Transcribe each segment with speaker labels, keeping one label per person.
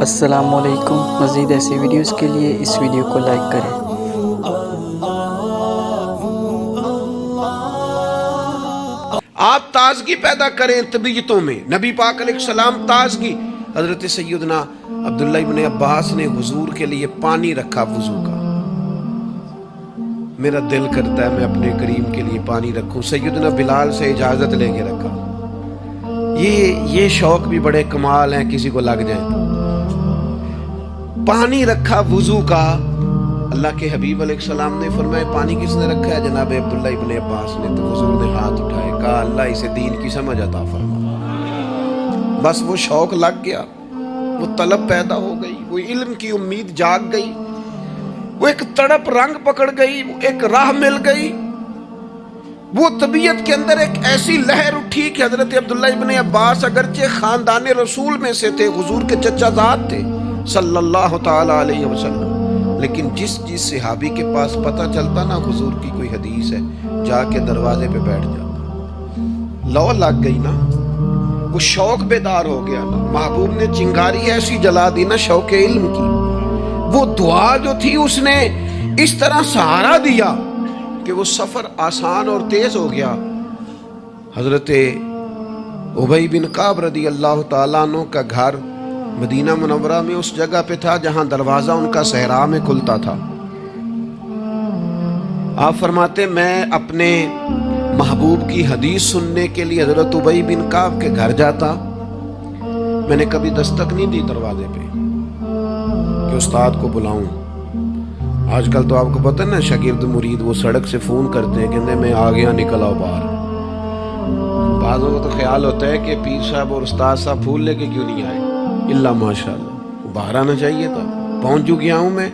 Speaker 1: السلام علیکم۔ مزید ایسی ویڈیوز کے لیے اس ویڈیو کو لائک کریں۔
Speaker 2: آپ تازگی پیدا کریں طبیعتوں میں۔ نبی پاک علیہ السلام تازگی۔ حضرت سیدنا عبداللہ ابن عباس نے حضور کے لیے پانی رکھا وضو کا۔ میرا دل کرتا ہے میں اپنے کریم کے لیے پانی رکھوں۔ سیدنا بلال سے اجازت لے کے رکھا۔ یہ شوق بھی بڑے کمال ہیں، کسی کو لگ جائے تو پانی رکھا وضو کا۔ اللہ کے حبیب علیہ السلام نے فرمایا پانی کس نے رکھا ہے؟ جناب عبداللہ ابن عباس نے۔ تو حضور نے ہاتھ اٹھائے، کہا اللہ اسے دین کی سمجھ عطا فرما۔ بس وہ شوق لگ گیا، وہ طلب پیدا ہو گئی، وہ علم کی امید جاگ گئی، وہ ایک تڑپ رنگ پکڑ گئی، وہ ایک راہ مل گئی۔ وہ طبیعت کے اندر ایک ایسی لہر اٹھی کہ حضرت عبداللہ ابن عباس اگرچہ خاندان رسول میں سے تھے، حضور کے چچا زاد تھے صلی اللہ تعالی علیہ وسلم، لیکن جس صحابی کے پاس پتہ چلتا نا حضور کی کوئی حدیث ہے، جا کے دروازے پہ بیٹھ جاتا۔ لو لگ گئی نا، وہ شوق بیدار ہو گیا نا، محبوب نے چنگاری ایسی جلا دی نا شوق علم کی۔ وہ دعا جو تھی اس نے اس طرح سہارا دیا کہ وہ سفر آسان اور تیز ہو گیا۔ حضرت ابی بن کعب رضی اللہ تعالیٰ عنہ کا گھر مدینہ منورہ میں اس جگہ پہ تھا جہاں دروازہ ان کا صحرا میں کھلتا تھا۔ آپ فرماتے میں اپنے محبوب کی حدیث سننے کے لیے حضرت ابی بن کعب کے گھر جاتا۔ میں نے کبھی دستک نہیں دی دروازے پہ کہ استاد کو بلاؤں۔ آج کل تو آپ کو پتہ ہے نا، شاگرد مرید وہ سڑک سے فون کرتے ہیں، کہتے ہیں میں آ گیا، نکل آؤ باہر۔ بعضوں کو تو خیال ہوتا ہے کہ پیر صاحب اور استاد صاحب پھول لے کے کیوں نہیں آئے، اللہ ماشاءاللہ باہر آنا چاہیے تھا، پہنچ جو گیا ہوں میں۔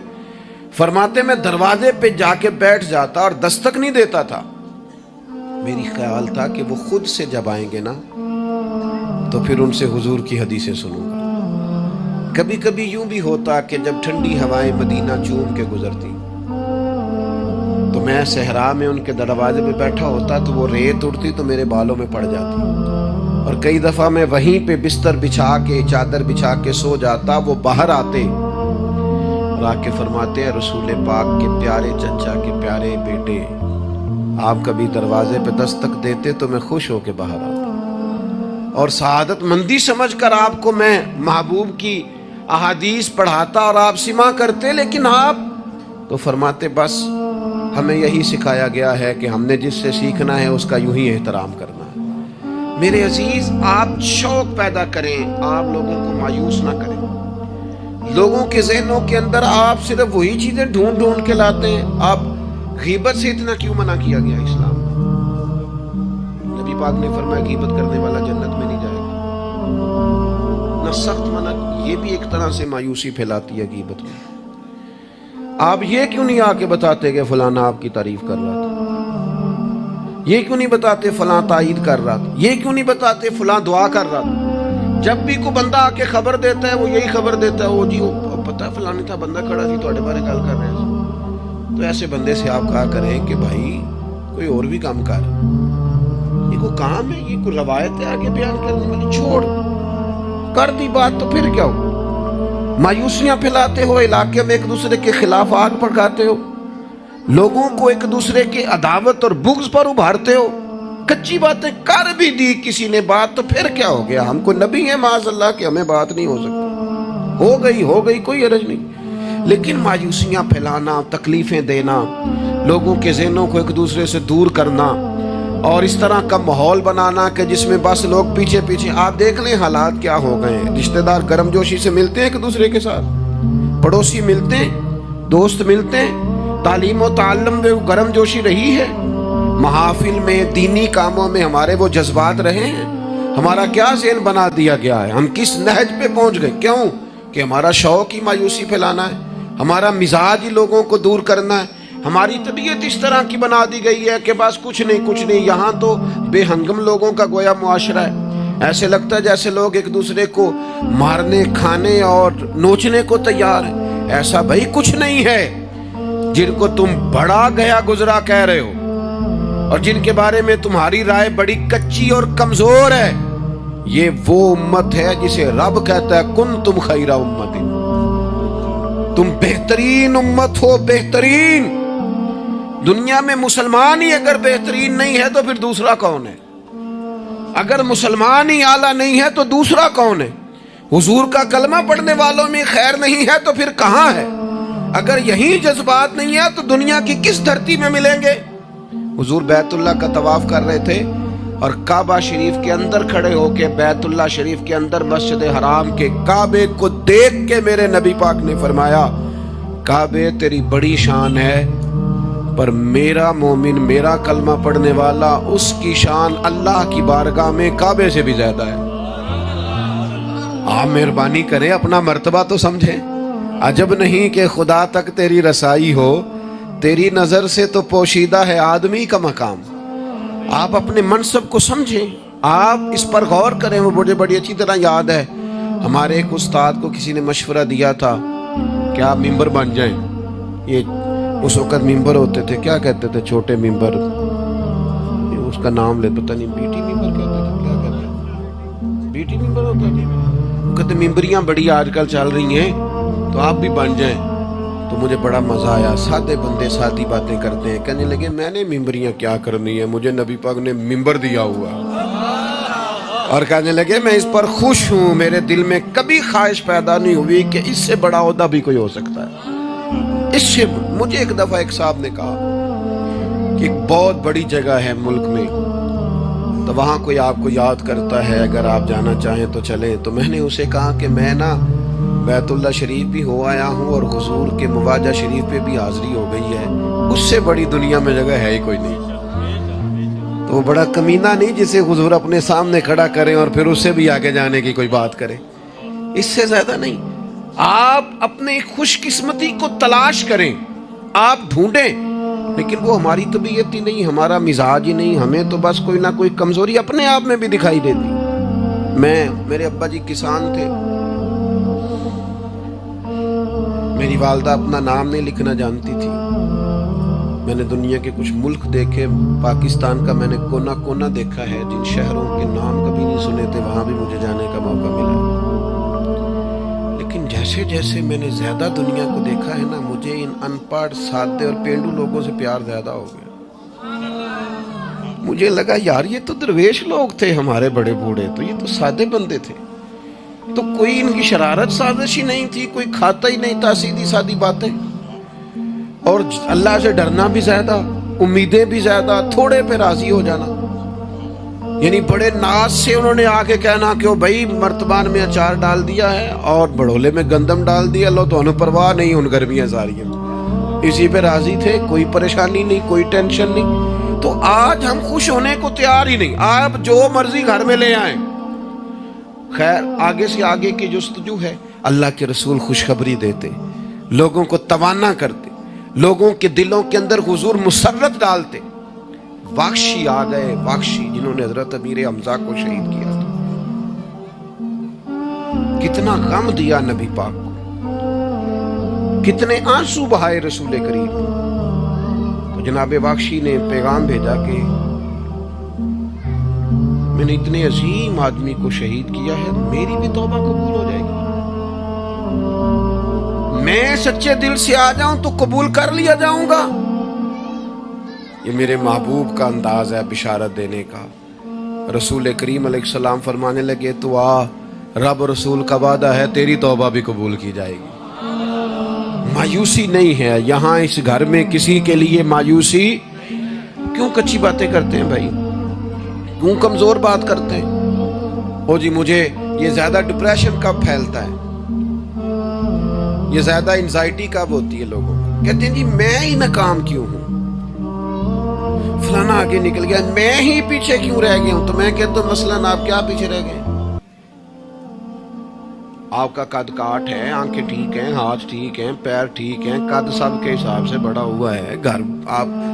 Speaker 2: فرماتے میں دروازے پہ جا کے بیٹھ جاتا اور دستک نہیں دیتا تھا۔ میری خیال تھا کہ وہ خود سے جب آئیں گے نا تو پھر ان سے حضور کی حدیثیں سنوں گا۔ کبھی کبھی یوں بھی ہوتا کہ جب ٹھنڈی ہوائیں مدینہ چوم کے گزرتی تو میں صحرا میں ان کے دروازے پہ بیٹھا ہوتا تو وہ ریت اڑتی تو میرے بالوں میں پڑ جاتی، اور کئی دفعہ میں وہیں پہ بستر بچھا کے چادر بچھا کے سو جاتا۔ وہ باہر آتے اور آ کے فرماتے ہیں رسول پاک کے پیارے چچا کے پیارے بیٹے، آپ کبھی دروازے پہ دستک دیتے تو میں خوش ہو کے باہر آتا، اور سعادت مندی سمجھ کر آپ کو میں محبوب کی احادیث پڑھاتا اور آپ سماع کرتے۔ لیکن آپ تو فرماتے بس ہمیں یہی سکھایا گیا ہے کہ ہم نے جس سے سیکھنا ہے اس کا یوں ہی احترام کرنا ہے۔ میرے عزیز، آپ شوق پیدا کریں، آپ لوگوں کو مایوس نہ کریں۔ لوگوں کے ذہنوں کے اندر آپ صرف وہی چیزیں ڈھونڈ ڈھونڈ کے لاتے ہیں۔ آپ غیبت سے اتنا کیوں منع کیا گیا اسلام میں؟ نبی پاک نے فرمایا غیبت کرنے والا جنت میں نہیں جائے گا۔ نہ سخت منع، یہ بھی ایک طرح سے مایوسی پھیلاتی ہے غیبت میں۔ آپ یہ کیوں نہیں آ کے بتاتے کہ فلانا آپ کی تعریف کر رہا تھا؟ یہ کیوں نہیں بتاتے فلاں تائید کر رہا تھا؟ یہ کیوں نہیں بتاتے فلاں دعا کر رہا تھا؟ جب بھی کوئی بندہ آ کے خبر دیتا ہے وہ یہی خبر دیتا ہے، وہ جی وہ پتہ ہے فلاں تھا بندہ کھڑا سی تھوڑے بارے گل کر رہے ہیں۔ تو ایسے بندے سے آپ کہا کریں کہ بھائی کوئی اور بھی کام کر، یہ کوئی کام ہے، یہ کوئی روایت ہے آگے بیان کرنے والی، چھوڑ کر دی بات تو پھر کیا ہو؟ مایوسیاں پھیلاتے ہو، علاقے میں ایک دوسرے کے خلاف آگ بھڑکاتے ہو، لوگوں کو ایک دوسرے کی عداوت اور بغض پر ابھارتے ہو۔ کچی باتیں کر بھی دی کسی نے بات تو پھر کیا ہو گیا؟ ہم کو نبی ہیں معاذ اللہ کہ ہمیں بات نہیں ہو سکتی، ہو گئی کوئی حرج نہیں۔ لیکن مایوسیاں پھیلانا، تکلیفیں دینا، لوگوں کے ذہنوں کو ایک دوسرے سے دور کرنا، اور اس طرح کا ماحول بنانا کہ جس میں بس لوگ پیچھے پیچھے، آپ دیکھ لیں حالات کیا ہو گئے ہیں۔ رشتہ دار گرم جوشی سے ملتے ہیں ایک دوسرے کے ساتھ، پڑوسی ملتے ہیں، دوست ملتے ہیں، تعلیم و تعلم میں گرم جوشی رہی ہے، محافل میں دینی کاموں میں ہمارے وہ جذبات رہے ہیں۔ ہمارا کیا ذہن بنا دیا گیا ہے؟ ہم کس نہج پہ پہنچ گئے؟ کیوں کہ ہمارا شوق ہی مایوسی پھیلانا ہے، ہمارا مزاج ہی لوگوں کو دور کرنا ہے، ہماری طبیعت اس طرح کی بنا دی گئی ہے کہ بس کچھ نہیں۔ یہاں تو بے ہنگم لوگوں کا گویا معاشرہ ہے، ایسے لگتا ہے جیسے لوگ ایک دوسرے کو مارنے، کھانے اور نوچنے کو تیار ہیں۔ ایسا بھائی کچھ نہیں ہے۔ جن کو تم بڑا گیا گزرا کہہ رہے ہو اور جن کے بارے میں تمہاری رائے بڑی کچی اور کمزور ہے، یہ وہ امت ہے جسے رب کہتا ہے کنتم خیر امت، تم بہترین امت ہو، بہترین۔ دنیا میں مسلمان ہی اگر بہترین نہیں ہے تو پھر دوسرا کون ہے؟ اگر مسلمان ہی اعلیٰ نہیں ہے تو دوسرا کون ہے؟ حضور کا کلمہ پڑھنے والوں میں خیر نہیں ہے تو پھر کہاں ہے؟ اگر یہی جذبات نہیں ہے تو دنیا کی کس دھرتی میں ملیں گے؟ حضور بیت اللہ کا طواف کر رہے تھے اور کعبہ شریف کے اندر کھڑے ہو کے بیت اللہ شریف کے اندر مسجد حرام کے کعبے کو دیکھ کے میرے نبی پاک نے فرمایا، کعبے تیری بڑی شان ہے، پر میرا مومن، میرا کلمہ پڑھنے والا، اس کی شان اللہ کی بارگاہ میں کعبے سے بھی زیادہ ہے۔ آپ مہربانی کریں، اپنا مرتبہ تو سمجھیں۔ عجب نہیں کہ خدا تک تیری رسائی ہو، تیری نظر سے تو پوشیدہ ہے آدمی کا مقام۔ آپ اپنے منصب کو سمجھیں، آپ اس پر غور کریں۔ وہ مجھے بڑی اچھی طرح یاد ہے، ہمارے ایک استاد کو کسی نے مشورہ دیا تھا کہ آپ ممبر بن جائیں۔ یہ اس وقت ممبر ہوتے تھے، کیا کہتے تھے، چھوٹے ممبر، اس کا نام لے پتہ نہیں، بیٹی ممبر کہتے تھے، کیا کہتے ہیں، بیٹی ممبر ہوتا تھا۔ کہتے ممبریاں بڑی آج کل چل رہی ہیں تو آپ بھی بن جائیں۔ تو مجھے بڑا مزہ آیا، سادے بندے سادی باتیں کرتے ہیں۔ کہنے لگے میں نے ممبریاں کیا کرنی ہے، مجھے نبی پاک نے ممبر دیا ہوا، اور کہنے لگے میں اس پر خوش ہوں، میرے دل میں کبھی خواہش پیدا نہیں ہوئی کہ اس سے بڑا عہدہ بھی کوئی ہو سکتا ہے۔ اس سے مجھے ایک دفعہ ایک صاحب نے کہا کہ ایک بہت بڑی جگہ ہے ملک میں، تو وہاں کوئی آپ کو یاد کرتا ہے، اگر آپ جانا چاہیں تو چلیں۔ تو میں نے اسے کہا کہ میں نا بیت اللہ شریف بھی ہو آیا ہوں اور حضور کے مواجہ شریف پہ بھی حاضری ہو گئی ہے، اس سے بڑی دنیا میں جگہ ہے ہی کوئی نہیں۔ تو وہ بڑا کمینہ نہیں جسے حضور اپنے سامنے کھڑا کریں اور پھر اس سے بھی آگے جانے کی کوئی بات کریں، اس سے زیادہ نہیں۔ آپ اپنے خوش قسمتی کو تلاش کریں، آپ ڈھونڈیں، لیکن وہ ہماری طبیعت ہی نہیں، ہمارا مزاج ہی نہیں، ہمیں تو بس کوئی نہ کوئی کمزوری اپنے آپ میں بھی دکھائی دیتی۔ میرے ابا جی کسان تھے، میری والدہ اپنا نام نہیں لکھنا جانتی تھی۔ میں نے دنیا کے کچھ ملک دیکھے، پاکستان کا میں نے کونا کونا دیکھا ہے، جن شہروں کے نام کبھی نہیں سنے تھے وہاں بھی مجھے جانے کا موقع ملا۔ لیکن جیسے جیسے میں نے زیادہ دنیا کو دیکھا ہے نا، مجھے ان ان پڑھ، سادے اور پینڈو لوگوں سے پیار زیادہ ہو گیا۔ مجھے لگا یار یہ تو درویش لوگ تھے ہمارے بڑے بوڑھے، تو یہ تو سادے بندے تھے، تو کوئی ان کی شرارت سازش ہی نہیں تھی، کوئی کھاتا ہی نہیں تھا، سیدھی سادی باتیں، اور اللہ سے ڈرنا بھی زیادہ، امیدیں بھی زیادہ، تھوڑے پہ راضی ہو جانا۔ یعنی بڑے ناز سے انہوں نے آگے کہنا کہ بھائی مرتبان میں اچار ڈال دیا ہے اور بڑولے میں گندم ڈال دیا، لو تو انہیں پرواہ نہیں، ان گرمیاں ساری ہیں، اسی پہ راضی تھے، کوئی پریشانی نہیں، کوئی ٹینشن نہیں۔ تو آج ہم خوش ہونے کو تیار ہی نہیں، آپ جو مرضی گھر میں لے آئیں۔ خیر، آگے سے آگے کی جستجو ہے، اللہ کے رسول خوشخبری دیتے، لوگوں کو توانا کرتے، لوگوں کے دلوں کے اندر حضور مسرت ڈالتے۔ واخشی آ گئے، واخشی جنہوں نے حضرت امیر حمزہ کو شہید کیا تھا، کتنا غم دیا نبی پاک کو، کتنے آنسو بہائے رسول کریم۔ تو جناب واخشی نے پیغام بھیجا کہ میں نے اتنے عظیم آدمی کو شہید کیا ہے، میری بھی توبہ قبول ہو جائے گی، میں سچے دل سے آ جاؤں تو قبول کر لیا جاؤں گا۔ یہ میرے محبوب کا انداز ہے بشارت دینے کا۔ رسول کریم علیہ السلام فرمانے لگے تو آ، رب رسول کا وعدہ ہے تیری توبہ بھی قبول کی جائے گی۔ مایوسی نہیں ہے یہاں اس گھر میں کسی کے لیے، مایوسی کیوں کچی باتیں کرتے ہیں بھائی، کیوں کمزور بات کرتے ہیں؟ او جی مجھے یہ زیادہ ڈپریشن کب پھیلتا ہے، یہ زیادہ انزائٹی کب ہوتی ہے لوگوں کو؟ کہتے ہیں جی میں ہی ناکام کیوں ہوں، فلانا آگے نکل گیا، میں ہی پیچھے کیوں رہ گیا ہوں؟ تو میں کہتا ہوں مثلاً آپ کیا پیچھے رہ گئے؟ آپ کا قد کاٹ ہے، آنکھیں ٹھیک ہیں، ہاتھ ٹھیک ہیں، پیر ٹھیک ہیں، قد سب کے حساب سے بڑا ہوا ہے، گھر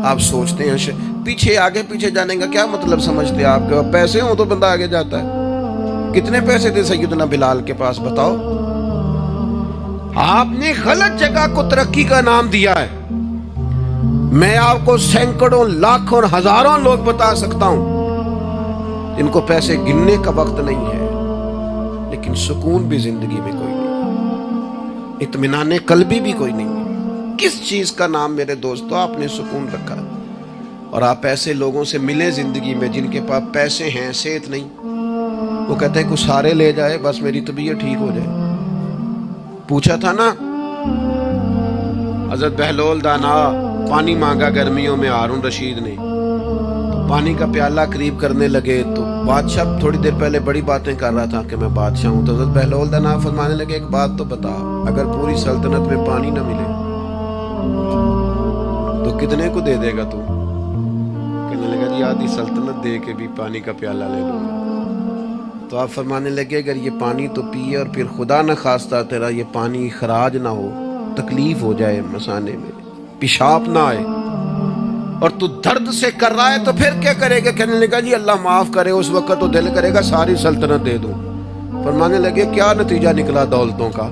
Speaker 2: آپ سوچتے ہیں پیچھے آگے پیچھے جانے کا کیا مطلب سمجھتے ہیں؟ آپ کے پیسے ہوں تو بندہ آگے جاتا ہے۔ کتنے پیسے تھے سیدنا بلال کے پاس بتاؤ؟ آپ نے غلط جگہ کو ترقی کا نام دیا ہے۔ میں آپ کو سینکڑوں، لاکھوں اور ہزاروں لوگ بتا سکتا ہوں جن کو پیسے گننے کا وقت نہیں ہے، لیکن سکون بھی زندگی میں کوئی نہیں، اطمینان قلبی بھی کوئی نہیں۔ کس چیز کا نام میرے دوستو آپ نے سکون رکھا؟ اور آپ ایسے لوگوں سے ملے زندگی میں جن کے پاس پیسے ہیں، صحت نہیں، وہ کہتے ہیں کچھ سارے لے جائے بس میری طبیعت ٹھیک ہو جائے۔ پوچھا تھا نا حضرت بہلول دانا پانی مانگا گرمیوں میں ہارون رشید نے، تو پانی کا پیالہ قریب کرنے لگے تو بادشاہ تھوڑی دیر پہلے بڑی باتیں کر رہا تھا کہ میں بادشاہ ہوں، تو حضرت بہلول دانا فرمانے لگے ایک بات تو بتا، اگر پوری سلطنت میں پانی نہ ملے تو کتنے کو دے دے گا تو؟ کہنے لگا جی آدھی سلطنت دے کے بھی پانی کا پیالہ لے لوں گا۔ تو آپ فرمانے لگے اگر یہ پانی تو پیے اور پھر خدا نہ خواستہ تیرا یہ پانی خراج نہ ہو، تکلیف ہو جائے مسانے میں، پیشاب نہ آئے، اور تو درد سے کر رہا ہے تو پھر کیا کرے گا؟ کہنے لگا جی اللہ معاف کرے، اس وقت تو دل کرے گا ساری سلطنت دے دوں۔ فرمانے لگے کیا نتیجہ نکلا دولتوں کا،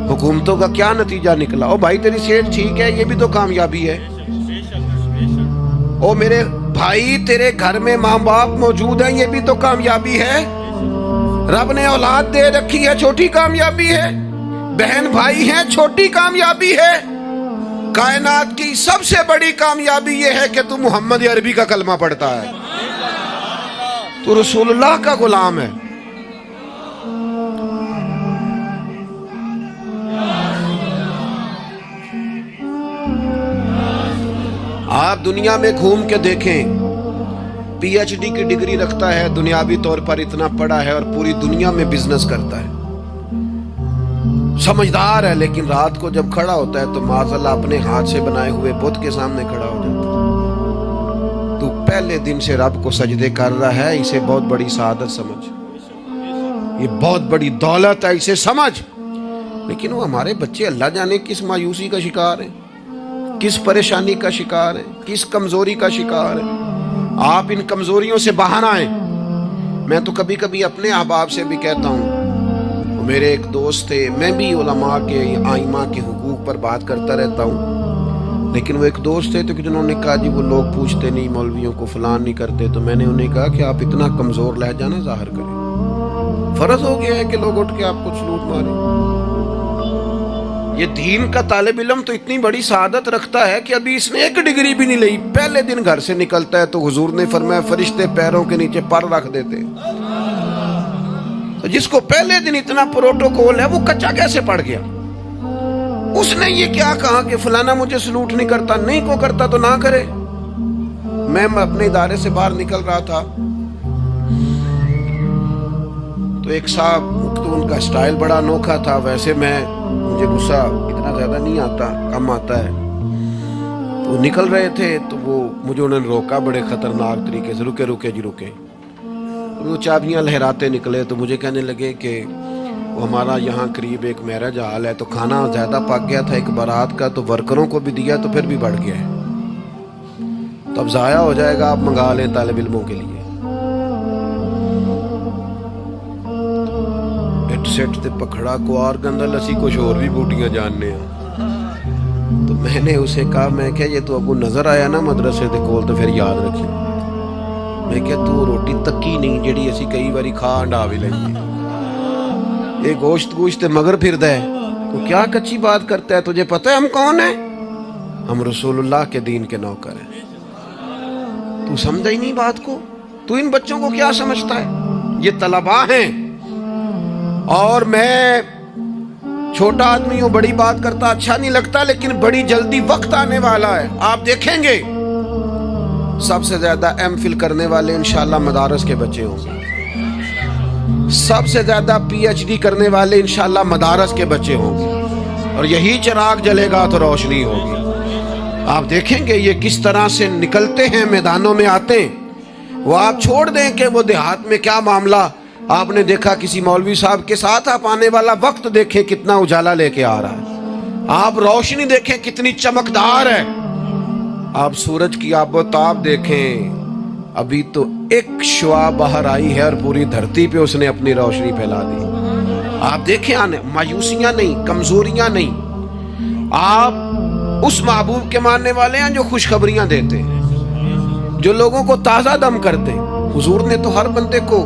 Speaker 2: حکومتوں کا کیا نتیجہ نکلا؟ او بھائی تیری صحت ٹھیک ہے، یہ بھی تو کامیابی ہے۔ او میرے بھائی تیرے گھر میں ماں باپ موجود ہیں، یہ بھی تو کامیابی ہے۔ رب نے اولاد دے رکھی ہے، چھوٹی کامیابی ہے۔ بہن بھائی ہیں، چھوٹی کامیابی ہے۔ کائنات کی سب سے بڑی کامیابی یہ ہے کہ تو محمد عربی کا کلمہ پڑھتا ہے، تو رسول اللہ کا غلام ہے۔ آپ دنیا میں گھوم کے دیکھیں، پی ایچ ڈی کی ڈگری رکھتا ہے، دنیاوی طور پر اتنا پڑھا ہے اور پوری دنیا میں بزنس کرتا ہے، سمجھدار ہے، لیکن رات کو جب کھڑا ہوتا ہے تو معاذ اللہ اپنے ہاتھ سے بنائے ہوئے بت کے سامنے کھڑا ہو جاتا ہے۔ تو پہلے دن سے رب کو سجدے کر رہا ہے، اسے بہت بڑی سعادت سمجھ، یہ بہت بڑی دولت ہے، اسے سمجھ۔ لیکن وہ ہمارے بچے اللہ جانے کس مایوسی کا شکار ہیں، کس پریشانی کا شکار ہے، کس کمزوری کا شکار ہے۔ آپ ان کمزوریوں سے باہر آئیں۔ میں تو کبھی کبھی اپنے احباب سے بھی کہتا ہوں، میرے ایک دوست تھے، میں بھی علماء کے آئمہ کے حقوق پر بات کرتا رہتا ہوں، لیکن وہ ایک دوست تھے تو جنہوں نے کہا جی وہ لوگ پوچھتے نہیں مولویوں کو، فلان نہیں کرتے، تو میں نے انہیں کہا کہ آپ اتنا کمزور لہجہ نہ ظاہر کریں، فرض ہو گیا ہے کہ لوگ اٹھ کے آپ کو سلوٹ ماریں۔ یہ دین کا طالب علم تو اتنی بڑی سعادت رکھتا ہے کہ ابھی اس نے ایک ڈگری بھی نہیں لئی، پہلے دن گھر سے نکلتا ہے تو حضور نے فرمایا فرشتے پیروں کے نیچے پر رکھ دیتے۔ تو جس کو پہلے دن اتنا پروٹوکول ہے وہ کچا کیسے پڑ گیا؟ اس نے یہ کیا کہا کہ فلانا مجھے سلوٹ نہیں کرتا، نہیں کو کرتا تو نہ کرے۔ میں اپنے ادارے سے باہر نکل رہا تھا تو ایک صاحب، تو ان کا سٹائل بڑا انوکھا تھا، ویسے مجھے غصہ اتنا زیادہ نہیں آتا، کم آتا ہے، تو نکل رہے تھے تو مجھے انہوں نے روکا بڑے خطرناک طریقے سے، رکے رکے جی رکے، وہ چابیاں لہراتے نکلے تو مجھے کہنے لگے کہ وہ ہمارا یہاں قریب ایک میرج ہال ہے تو کھانا زیادہ پک گیا تھا ایک بارات کا، تو ورکروں کو بھی دیا تو پھر بھی بڑھ گیا ہے، تو اب ضائع ہو جائے گا، آپ منگا لیں طالب علموں کے لیے۔ سیٹ تے پکڑا کو اور گندل اسی کچھ اور بھی بوٹیاں جاننے ہیں۔ تو میں نے اسے کہا، میں کہ یہ تو ابو نظر آیا نا مدرسے دے کول تو پھر یاد رکھی، میں کہ تو روٹی تکی نہیں جڑی اسی کئی باری کھا ہنڈا بھی لئیے، یہ گوشت مگر پھر دے، تو کیا کچھی بات کرتا ہے؟ تجھے پتہ ہے ہم کون ہیں؟ ہم رسول اللہ کے دین کے نوکر ہیں۔ تو سمجھا ہی نہیں بات کو، تو ان بچوں کو کیا سمجھتا ہے؟ یہ طلباء ہیں، اور میں چھوٹا آدمی ہوں، بڑی بات کرتا اچھا نہیں لگتا، لیکن بڑی جلدی وقت آنے والا ہے، آپ دیکھیں گے سب سے زیادہ ایم فل کرنے والے انشاءاللہ مدارس کے بچے ہوں گے، سب سے زیادہ پی ایچ ڈی کرنے والے انشاءاللہ مدارس کے بچے ہوں گے، اور یہی چراغ جلے گا تو روشنی ہوگی۔ آپ دیکھیں گے یہ کس طرح سے نکلتے ہیں، میدانوں میں آتے ہیں۔ وہ آپ چھوڑ دیں کہ وہ دیہات میں کیا معاملہ، آپ نے دیکھا کسی مولوی صاحب کے ساتھ آپ آنے والا وقت دیکھیں کتنا اجالا لے کے آ رہا ہے، آپ روشنی دیکھیں کتنی چمکدار ہے، آپ سورج کی آب و تاب دیکھیں، ابھی تو ایک شعاع باہر آئی ہے اور پوری دھرتی پہ اس نے اپنی روشنی پھیلا دی۔ آپ دیکھیں آنے مایوسیاں نہیں، کمزوریاں نہیں، آپ اس محبوب کے ماننے والے ہیں جو خوشخبریاں دیتے ہیں، جو لوگوں کو تازہ دم کرتے ہیں۔ حضور نے تو ہر بندے کو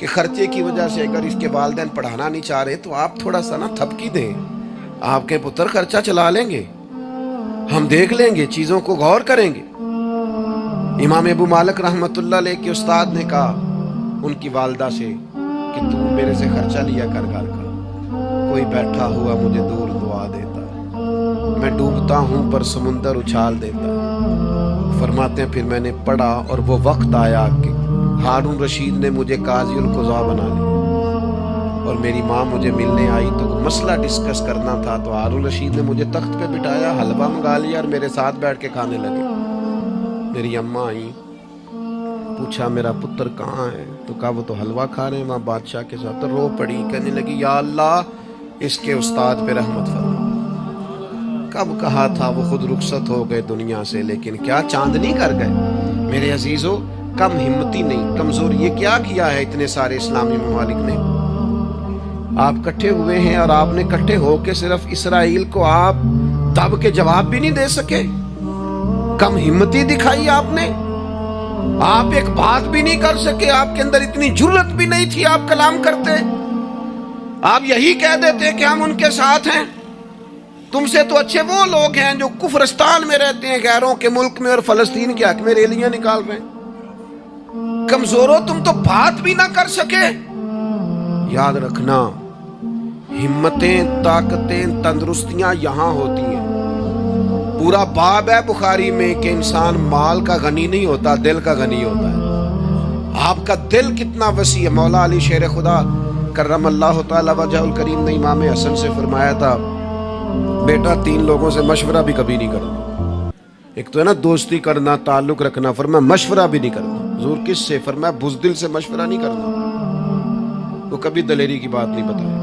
Speaker 2: کہ خرچے کی وجہ سے اگر اس کے والدین پڑھانا نہیں چاہ رہے تو آپ تھوڑا سا نا تھپکی دیں، آپ کے پتر خرچہ چلا لیں گے، ہم دیکھ لیں گے، چیزوں کو غور کریں گے۔ امام ابو مالک رحمت اللہ علیہ کے استاد نے کہا ان کی والدہ سے کہ تو میرے سے خرچہ لیا کر گھر کا، کوئی بیٹھا ہوا مجھے دور دعا دیتا، میں ڈوبتا ہوں پر سمندر اچھال دیتا۔ فرماتے ہیں پھر میں نے پڑھا اور وہ وقت آیا کہ ہارون رشید نے مجھے قاضی القضاء بنا لیا، اور میری ماں مجھے ملنے آئی تو مسئلہ ڈسکس کرنا تھا، تو ہارون رشید نے مجھے تخت پہ بٹھایا، حلوہ منگا لیا اور میرے ساتھ بیٹھ کے کھانے لگے۔ میری اماں آئی، پوچھا میرا پتر کہاں ہے؟ تو کہا وہ تو حلوہ کھا رہے ہیں وہاں بادشاہ کے ساتھ۔ تو رو پڑی، کہنے لگی یا اللہ اس کے استاد پہ رحمت فرما، کب کہا تھا وہ خود رخصت ہو گئے دنیا سے، لیکن کیا چاندنی کر گئے۔ میرے عزیزو، کم ہمتی نہیں، کمزور یہ کیا کیا ہے اتنے سارے اسلامی ممالک نے؟ آپ کٹھے ہوئے ہیں اور آپ نے کٹھے ہو کے صرف اسرائیل کو آپ دب کے جواب بھی نہیں دے سکے، کم ہمتی دکھائی آپ نے، آپ ایک بات بھی نہیں کر سکے، آپ کے اندر اتنی جرأت بھی نہیں تھی آپ کلام کرتے، آپ یہی کہہ دیتے کہ ہم ان کے ساتھ ہیں۔ تم سے تو اچھے وہ لوگ ہیں جو کفرستان میں رہتے ہیں، غیروں کے ملک میں، اور فلسطین کے حق میں ریلیاں نکال رہے ہیں۔ کمزوروں تم تو بات بھی نہ کر سکے۔ یاد رکھنا، ہمتیں، طاقتیں، تندرستیاں یہاں ہوتی ہیں۔ پورا باب ہے بخاری میں کہ انسان مال کا غنی نہیں ہوتا، دل کا غنی ہوتا ہے۔ آپ کا دل کتنا وسیع ہے۔ مولا علی شیر خدا کرم اللہ تعالی وجہ الکریم نے امام حسن سے فرمایا تھا بیٹا 3 لوگوں سے مشورہ بھی کبھی نہیں کرنا۔ ایک تو ہے نا دوستی کرنا، تعلق رکھنا، فرمایا مشورہ بھی نہیں کرنا۔ حضور کس سے؟ فرمایا بزدل سے مشورہ نہیں کرنا، وہ کبھی دلیری کی بات نہیں بتائے،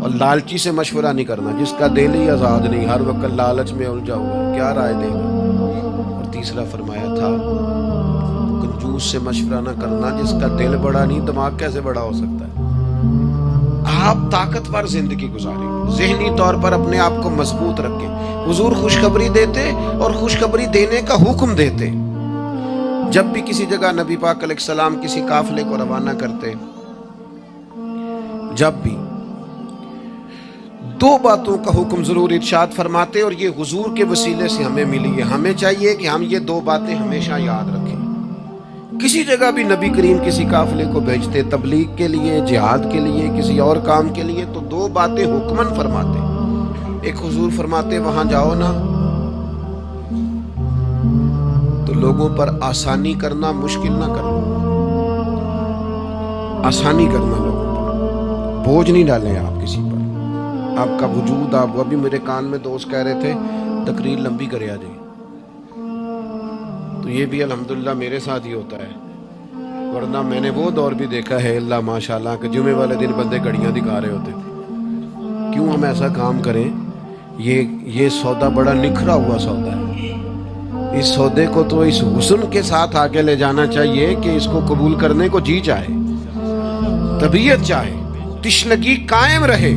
Speaker 2: اور لالچی سے مشورہ نہیں کرنا، جس کا دل ہی آزاد نہیں، ہر وقت لالچ میں الجھا ہوا، کیا رائے دے گا۔ اور تیسرا فرمایا تھا کنجوس سے مشورہ نہ کرنا، جس کا دل بڑا نہیں دماغ کیسے بڑا ہو سکتا ہے۔ آپ طاقتور زندگی گزاریں، ذہنی طور پر اپنے آپ کو مضبوط رکھیں۔ حضور خوشخبری دیتے اور خوشخبری دینے کا حکم دیتے۔ جب بھی کسی جگہ نبی پاک علیہ السلام کسی قافلے کو روانہ کرتے، جب بھی 2 باتوں کا حکم ضرور ارشاد فرماتے، اور یہ حضور کے وسیلے سے ہمیں ملی ہے۔ ہمیں چاہیے کہ ہم یہ 2 باتیں ہمیشہ یاد رکھیں۔ کسی جگہ بھی نبی کریم کسی قافلے کو بھیجتے، تبلیغ کے لیے، جہاد کے لیے، کسی اور کام کے لیے، تو 2 باتیں حکمن فرماتے۔ ایک حضور فرماتے وہاں جاؤ نا تو لوگوں پر آسانی کرنا، مشکل نہ کرنا، آسانی کرنا، لوگوں پر بوجھ نہیں ڈالیں آپ کسی پر۔ آپ کا وجود، آپ ابھی میرے کان میں دوست کہہ رہے تھے تقریر لمبی کرے آ جائے، تو یہ بھی الحمدللہ میرے ساتھ ہی ہوتا ہے، ورنہ میں نے وہ دور بھی دیکھا ہے اللہ ماشاءاللہ کہ جمعے والے دن بندے گھڑیاں دکھا رہے ہوتے تھے۔ کیوں ہم ایسا کام کریں؟ یہ سودا بڑا نکھرا ہوا سودا ہے۔ اس سودے کو تو اس حسن کے ساتھ آگے لے جانا چاہیے کہ اس کو قبول کرنے کو جی چاہے، طبیعت چاہے، تشنگی قائم رہے۔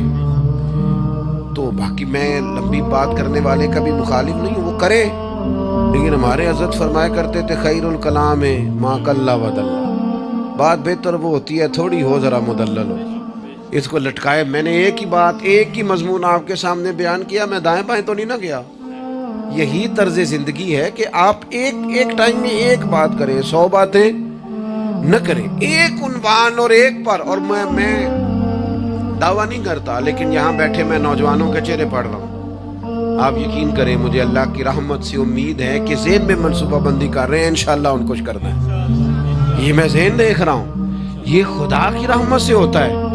Speaker 2: تو باقی میں لمبی بات کرنے والے کا بھی مخالف نہیں ہوں، وہ کرے، لیکن ہمارے حضرت فرمایا کرتے تھے خیر الکلام ما قل و دل، بات بہتر وہ ہوتی ہے تھوڑی ہو ذرا مدلل ہو۔ اس کو لٹکائے، میں نے ایک ہی بات، ایک ہی مضمون آپ کے سامنے بیان کیا، میں دائیں بائیں تو نہیں نہ گیا۔ یہی طرز زندگی ہے کہ آپ ایک ٹائم میں ایک بات کریں، 100 باتیں نہ کریں، ایک عنوان اور ایک پر۔ اور میں دعویٰ نہیں کرتا، لیکن یہاں بیٹھے میں نوجوانوں کے چہرے پڑھ رہا ہوں، آپ یقین کریں مجھے اللہ کی رحمت سے امید ہے کہ ذہن میں منصوبہ بندی کر رہے ہیں، انشاءاللہ ان کچھ کرنا ہے۔ یہ میں ذہن دیکھ رہا ہوں، یہ خدا کی رحمت سے ہوتا ہے۔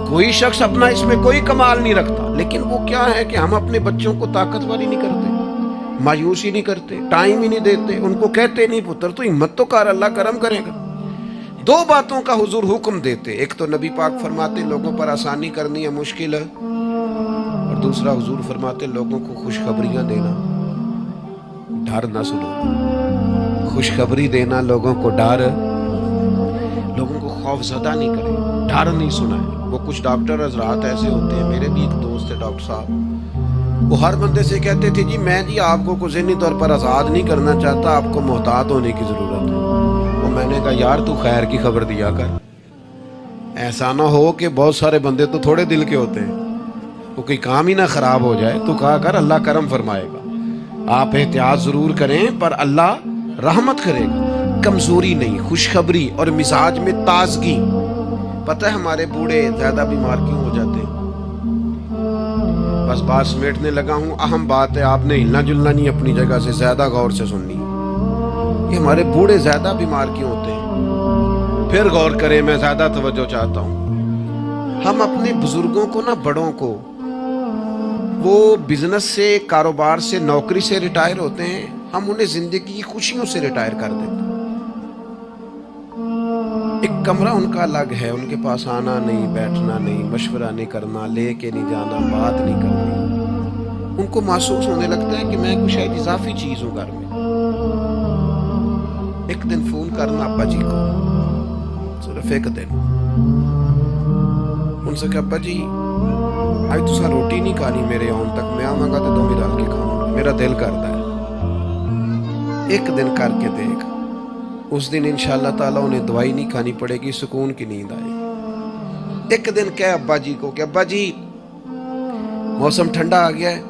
Speaker 2: کوئی شخص اپنا اس میں کوئی کمال نہیں رکھتا، لیکن وہ کیا ہے کہ ہم اپنے بچوں کو طاقتور ہی نہیں کرتے، مایوس ہی نہیں کرتے، ٹائم ہی نہیں دیتے، ان کو کہتے نہیں پتر تو ہمت تو کر، اللہ کرم کرے گا۔ 2 باتوں کا حضور حکم دیتے، ایک تو نبی پاک فرماتے لوگوں پر آسانی کرنی ہے مشکل ہے، اور دوسرا حضور فرماتے لوگوں کو خوشخبریاں دینا، ڈر نہ سنو، خوشخبری دینا لوگوں کو، ڈر، لوگوں کو خوف زدہ نہیں کرے، ڈر نہیں سنائے۔ وہ کچھ ڈاکٹر حضرات ایسے ہوتے ہیں، میرے بھی ایک دوست ہے ڈاکٹر صاحب، وہ ہر بندے سے کہتے تھے جی میں آپ کو ذہنی طور پر آزاد نہیں کرنا چاہتا، آپ کو محتاط ہونے کی ضرورت ہے۔ وہ میں نے کہا یار تو خیر کی خبر دیا کر، ایسا نہ ہو کہ بہت سارے بندے تو تھوڑے دل کے ہوتے ہیں, وہ کوئی کام ہی نہ خراب ہو جائے تو کہا کر اللہ کرم فرمائے گا. آپ احتیاط ضرور کریں پر اللہ رحمت کرے گا. کمزوری نہیں, خوشخبری اور مزاج میں تازگی. پتہ ہے ہمارے بوڑھے زیادہ بیمار کیوں ہو جاتے ہیں؟ بس بات سمیٹنے لگا ہوں. اہم بات ہے, آپ نے ہلنا جلنا نہیں, اپنی جگہ سے زیادہ غور سے سننی. یہ ہمارے بوڑھے زیادہ بیمار کیوں ہوتے ہیں؟ پھر غور کریں, میں زیادہ توجہ چاہتا ہوں. ہم اپنے بزرگوں کو نا, بڑوں کو, وہ بزنس سے, کاروبار سے, نوکری سے ریٹائر ہوتے ہیں, ہم انہیں زندگی کی خوشیوں سے ریٹائر کر دیتے ہیں. ایک کمرہ ان کا الگ ہے, ان کے پاس آنا نہیں, بیٹھنا نہیں, مشورہ نہیں کرنا, لے کے نہیں جانا, بات نہیں کرنی. ان کو محسوس ہونے لگتا ہے کہ میں کوئی شاید اضافی چیز ہوں گھر میں. ایک دن فون کرنا ابا جی کو, صرف ایک دن, ان سے کہ ابا جی آج تسا روٹی نہیں کھانی میرے آن تک, میں آواں گا تو دو ڈال کے کھاؤں, میرا دل کرتا ہے. ایک دن کر کے دیکھ, اس دن انشاءاللہ تعالیٰ انہیں دوائی نہیں کھانی پڑے گی, سکون کی نیند آئے گی. ایک دن کہے ابا جی کو کہ ابا جی موسم ٹھنڈا آ گیا ہے,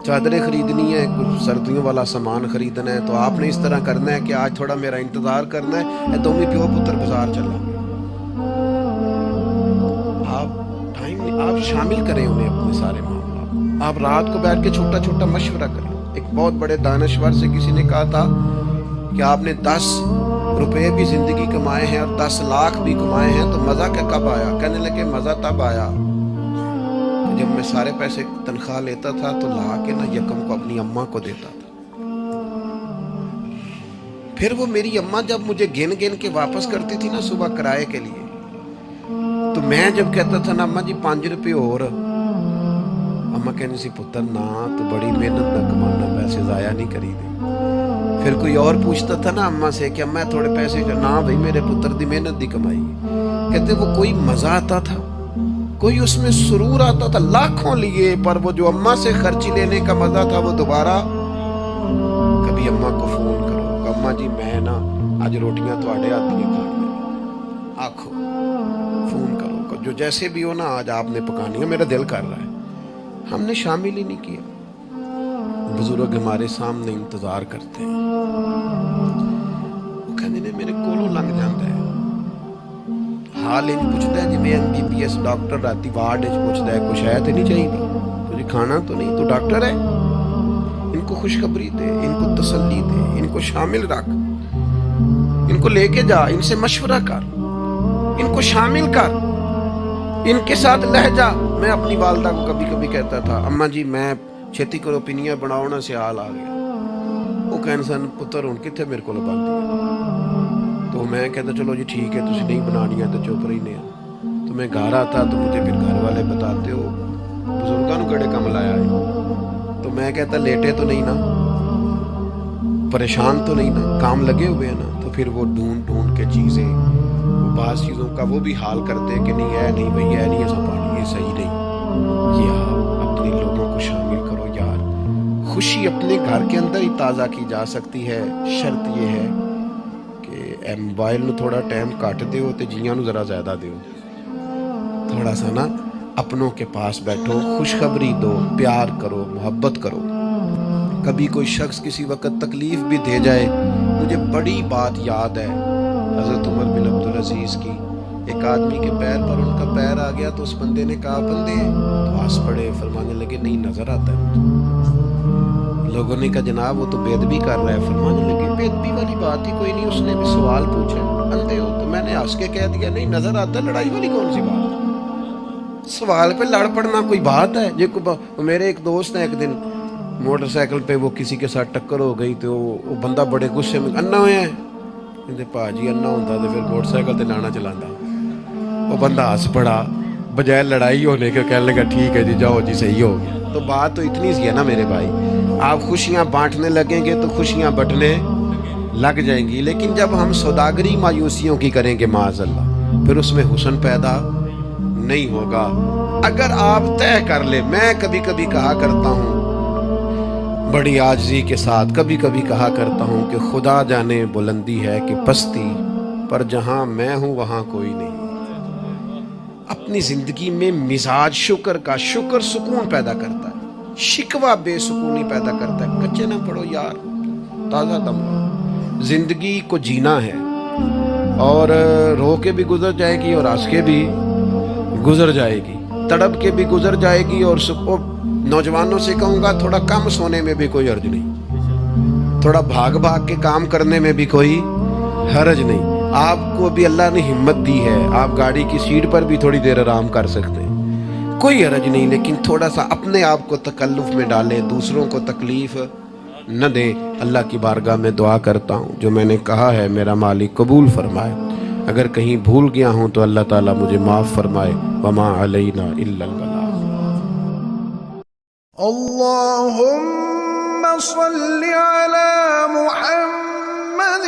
Speaker 2: چادریں خریدنی ہے, کچھ سردیوں والا سامان خریدنا ہے, تو آپ نے اس طرح کرنا ہے کہ آج تھوڑا میرا انتظار کرنا ہے, دونوں پیو پتر بازار چلا. آپ شامل کریں انہیں اپنے سارے معاملات. آپ رات کو بیٹھ کے چھوٹا چھوٹا مشورہ کریں. ایک بہت بڑے دانشور سے کسی نے کہا تھا کہ آپ نے 10 روپے بھی زندگی کمائے ہیں اور 10 لاکھ بھی کمائے ہیں, تو مزہ کب آیا؟ کہنے لگے مزہ تب آیا کہ جب میں سارے پیسے تنخواہ لیتا تھا تو لا کے نہ یکم کو اپنی اماں کو دیتا تھا. پھر وہ میری اماں جب مجھے گن گن کے واپس کرتی تھی نا صبح کرائے کے لیے, تو میں جب کہتا تھا نا اماں جی 5 روپے اور, اماں کہنی سی پتر نا تو بڑی محنت نہ کمانا, پیسے ضائع نہیں کری دے. پھر کوئی اور پوچھتا تھا نا اماں سے کہ اماں تھوڑے پیسے, نا بھائی میرے پتر دی محنت دی کمائی. کہتے وہ کوئی مزہ آتا تھا, کوئی اس میں سرور آتا تھا, لاکھوں لیے, پر وہ جو اماں سے خرچی لینے کا مزہ تھا وہ دوبارہ. کبھی اماں کو فون کرو, اماں جی میں نا آج روٹیاں تواڈے ہاتھ دی کھا لیں, آکھو فون کرو, جو جیسے بھی ہو نا آج آپ نے پکانی ہے, میرا دل کر رہا ہے. ہم نے شامل ہی نہیں کیا. بزرگ ہمارے سامنے انتظار کرتے ہیں, وہ کہنے نے میرے کولوں لنگ جاتا ہے, حال انج پوچھتا ہے جی میں MBBS ڈاکٹر راتی وارڈ اچ پوچھتا ہے کچھ ہے تو نہیں چاہیے, تجھے کھانا تو نہیں, تو ڈاکٹر ہے. ان کو خوشخبری دے, ان کو تسلی دے, ان کو شامل رکھ, ان کو لے کے جا, ان سے مشورہ کر, ان کو شامل کر, ان کے ساتھ لہ جا. میں اپنی والدہ کو کبھی کبھی کہتا تھا اماں جی میں چھتی کرو پینیاں بناؤنا سے حال آ گیا. وہ کہنے سن پتر ہوں کتنے میرے کو بن دیا, تو میں کہتا چلو جی ٹھیک ہے تسی نہیں بنانی ہے تو چپ رہی نے. تو میں گھر آتا تو مجھے پھر گھر والے بتاتے ہو بزرگاں نو گڑے کم لایا ہے. تو میں کہتا لیٹے تو نہیں نا, پریشان تو نہیں نا, کام لگے ہوئے ہیں نا. تو پھر وہ ڈھونڈ ڈھونڈ کے چیزیں, وہ بعض چیزوں کا وہ بھی حال کرتے کہ نہیں ہے, نہیں بھائی ہے نہیں ایسا پانی, یہ صحیح نہیں. یہ اپنے لوگوں کو شامل کرو یار. خوشی اپنے گھر کے اندر ہی تازہ کی جا سکتی ہے. شرط یہ ہے کہ موبائل نو تھوڑا ٹائم کٹ دیو تے جیاں نو ذرا زیادہ دیو. تھوڑا سا نا اپنوں کے پاس بیٹھو, خوشخبری دو, پیار کرو, محبت کرو. کبھی کوئی شخص کسی وقت تکلیف بھی دے جائے, مجھے بڑی بات یاد ہے حضرت عمر بن عبدالعزیز کی. ایک آدمی کے پیر پر ان کا پیر آ گیا تو اس بندے نے کہا بندے, تو ہنس پڑے, فرمانے لگے نہیں نظر آتا ہے. لوگوں نے کہا جناب وہ تو بے ادبی کر رہا ہے. فرمانے لگے بے ادبی والی بات ہی کوئی نہیں, اس نے بھی سوال پوچھا اندھے ہو, تو میں نے ہنس کے کہہ دیا نہیں نظر آتا ہے, لڑائی والی کون سی بات ہے, سوال پہ لڑ پڑنا کوئی بات ہے. میرے ایک دوست ہیں, ایک دن موٹر سائیکل پہ وہ کسی کے ساتھ ٹکر ہو گئی, تو وہ بندہ بڑے غصے میں انا ہویا ہے, کہتے پاجی انا ہوتا تو پھر موٹر سائیکل تے لانا چلانا. وہ بندہ ہنس پڑا, بجائے لڑائی ہونے کے کہنے لگا ٹھیک ہے جی جاؤ جی صحیح ہو گیا. تو بات تو اتنی سی ہے نا میرے بھائی, آپ خوشیاں بانٹنے لگیں گے تو خوشیاں بٹنے لگ جائیں گی. لیکن جب ہم سوداگری مایوسیوں کی کریں گے معاذ اللہ, پھر اس میں حسن پیدا نہیں ہوگا. اگر آپ طے کر لیں, میں کبھی کبھی کہا کرتا ہوں بڑی عاجزی کے ساتھ, کبھی کبھی کہا کرتا ہوں کہ خدا جانے بلندی ہے کہ پستی, پر جہاں میں ہوں وہاں کوئی نہیں. اپنی زندگی میں مزاج شکر کا، شکر سکون پیدا کرتا ہے، شکوہ بے سکونی پیدا کرتا ہے. کچے نہ پڑو یار، تازہ دم لو. زندگی کو جینا ہے، اور رو کے بھی گزر جائے گی اور ہنس کے بھی گزر جائے گی، تڑپ کے بھی گزر جائے گی. اور نوجوانوں سے کہوں گا تھوڑا کم سونے میں بھی کوئی حرج نہیں، تھوڑا بھاگ بھاگ کے کام کرنے میں بھی کوئی حرج نہیں. آپ کو بھی اللہ نے ہمت دی ہے، آپ گاڑی کی سیٹ پر بھی تھوڑی دیر آرام کر سکتے ہیں، کوئی حرج نہیں. لیکن تھوڑا سا اپنے آپ کو تکلف میں ڈالیں، دوسروں کو تکلیف نہ دیں. اللہ کی بارگاہ میں دعا کرتا ہوں جو میں نے کہا ہے میرا مالک قبول فرمائے. اگر کہیں بھول گیا ہوں تو اللہ تعالیٰ مجھے معاف فرمائے. وما علینا الا البلاغ.
Speaker 3: اللهم صل على محمد